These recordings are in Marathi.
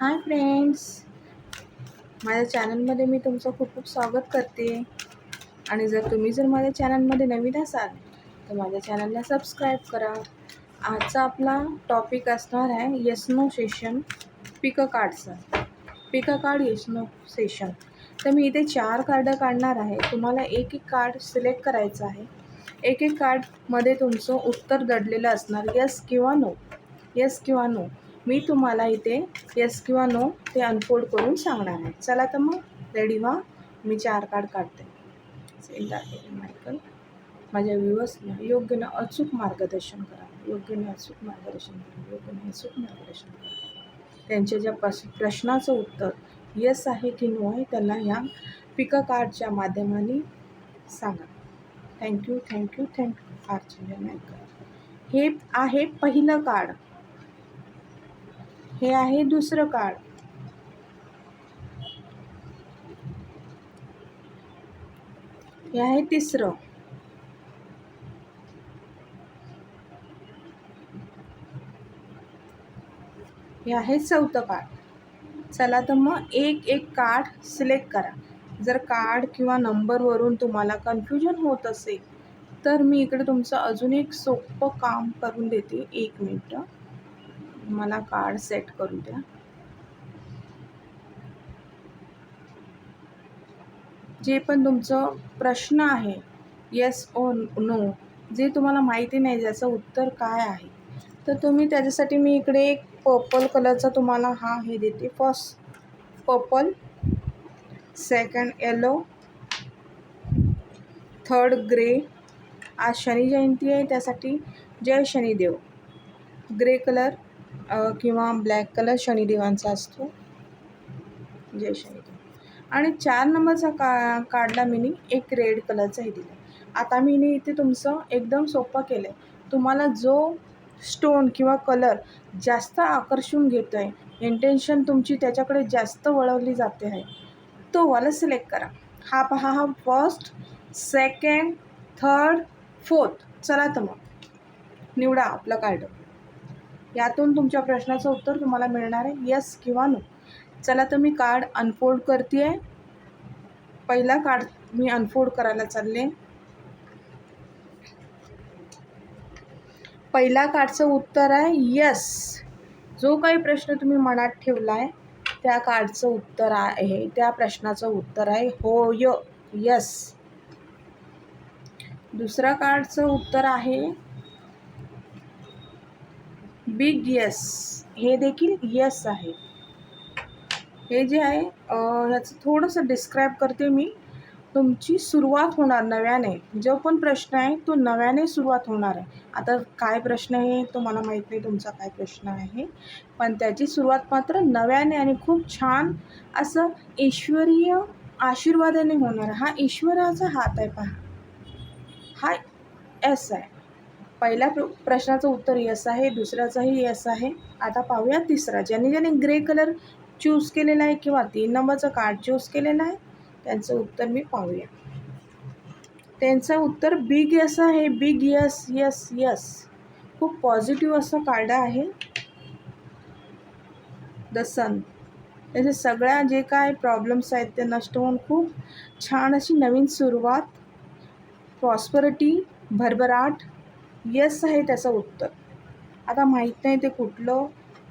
हाय फ्रेंड्स, माझ्या चॅनलमध्ये मी तुमचं खूप खूप स्वागत करते. आणि जर माझ्या चॅनलमध्ये नवीन असाल तर माझ्या चॅनलला सबस्क्राईब करा. आजचा आपला टॉपिक असणार आहे yes no session pick a कार्डचं. Pick a card yes no session. तर मी इथे 4 कार्ड काढणार आहे. तुम्हाला एक एक कार्ड सिलेक्ट करायचं आहे. एक एक कार्डमध्ये तुमचं उत्तर दडलेलं असणार, येस किंवा नो. येस किंवा नो. मी तुम्हाला इथे येस किंवा नो ते अनफोल्ड करून सांगणार आहे. चला तर मग रेडी व्हा. मी 4 कार्ड काढते. सेंड आहे मायकल. माझ्या व्ह्यूअर्सना योग्य न अचूक मार्गदर्शन करा. योग्य न अचूक मार्गदर्शन करा. योग्य न अचूक मार्गदर्शन करा. त्यांच्या ज्या प्रश्नाचं उत्तर येस आहे की नो आहे त्यांना ह्या पिक अ कार्डच्या माध्यमाने सांगा. Thank you thank you thank you Archana Michael. हे आहे पहिलं कार्ड. हे आहे दुसरं कार्ड. हे आहे तिसरं. हे आहे चौथं कार्ड. चला तर मग एक एक कार्ड सिलेक्ट करा. जर कार्ड किंवा नंबरवरून तुम्हाला कन्फ्युजन होत असेल तर मी इकडे तुमचं अजून एक सोपं काम करून देते. 1 मिनिट मला कार्ड सेट करू द्या. जे पण तुमचं प्रश्न आहे येस ओ नो, जे तुम्हाला माहिती नाही ज्याचं उत्तर काय आहे, तर तुम्ही त्याच्यासाठी मी इकडे एक पर्पल कलरचा तुम्हाला हे देते. First purple, second yellow, third grey. आज शनी जयंती आहे त्यासाठी जय शनिदेव. ग्रे कलर किंवा ब्लॅक कलर शनिदेवांचा असतो. जय शनिदेव. आणि 4 नंबरचा काढला मी एक रेड कलरचाही दिला. आता मी इथे तुमचं एकदम सोपं केलं आहे. तुम्हाला जो स्टोन किंवा कलर जास्त आकर्षून घेतो आहे, इंटेन्शन तुमची त्याच्याकडे जास्त वळवली जाते आहे, तो वाला सिलेक्ट करा. हा पहा, हा फर्स्ट, सेकंड, थर्ड, फोर्थ. चला तर मग निवडा आपलं कार्ड. यातून तुमच्या प्रश्नाचं उत्तर तुम्हाला मिळणार आहे येस किंवा नो. चला तर मी कार्ड अनफोल्ड करते आहे. पहिला कार्ड मी अनफोल्ड करायला चालले. पहिला कार्डचं उत्तर आहे यस. जो काही प्रश्न तुम्ही मनात ठेवला आहे त्या कार्डचं उत्तर आहे, त्या प्रश्नाचं उत्तर आहे होय, यस. दुसऱ्या कार्डचं उत्तर आहे बिग यस. हे देखील यस आहे. हे जे आहे ह्याचं थोडंसं डिस्क्राईब करते मी. तुमची सुरुवात होणार नव्याने. जो पण प्रश्न आहे तो नव्याने सुरुवात होणार आहे. आता काय प्रश्न आहे तो मला माहीत नाही तुमचा काय प्रश्न आहे, पण त्याची सुरुवात मात्र नव्याने आणि खूप छान असं ईश्वरीय आशीर्वादाने होणार आहे. हा ईश्वराचा हात आहे पहा. हा यस आहे. पहिल्या प्रश्नाचं उत्तर यस आहे, दुसऱ्याचंही यस आहे. आता पाहूया तिसरा. ज्याने ग्रे कलर चूज केलेला आहे किंवा 3 नंबरचं कार्ड चूज केलेलं आहे त्यांचं उत्तर मी पाहूया. त्यांचं उत्तर बिग यस आहे. Big yes yes yes. खूप पॉझिटिव्ह असं कार्ड आहे द सन. त्याचे सगळ्या जे काय प्रॉब्लेम्स आहेत ते नष्ट होऊन खूप छान अशी नवीन सुरुवात, प्रॉस्परिटी, भरभराट. यस आहे त्याचं उत्तर. आता माहीत नाही ते कुठलं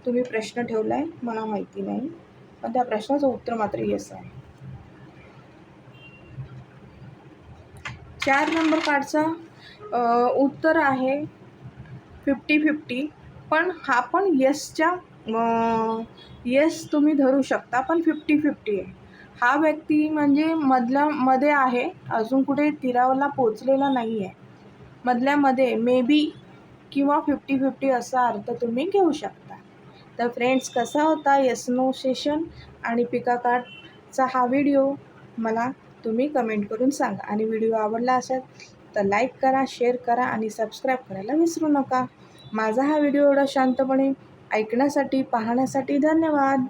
तुम्ही प्रश्न ठेवला आहे, मला माहिती नाही, पण त्या प्रश्नाचं उत्तर मात्र यस आहे. 4 नंबर कार्डचा उत्तर आहे 50-50. पण हा पण यसच्या यस तुम्ही धरू शकता, पण 50-50 आहे. हा व्यक्ती म्हणजे मध्ये आहे, अजून कुठे तीरावरला पोचलेला नाही आहे. मधल्यामध्ये मे बी किंवा 50-50 असा अर्थ तुम्ही घेऊ शकता. तर फ्रेंड्स, कसा होता येस नो सेशन आणि पिका कार्डचा हा व्हिडिओ मला तुम्ही कमेंट करून सांगा. आणि व्हिडिओ आवडला असेल तर लाईक करा, शेअर करा आणि सबस्क्राईब करायला विसरू नका. माझा हा व्हिडिओ एवढा शांतपणे ऐकण्यासाठी, पाहण्यासाठी धन्यवाद.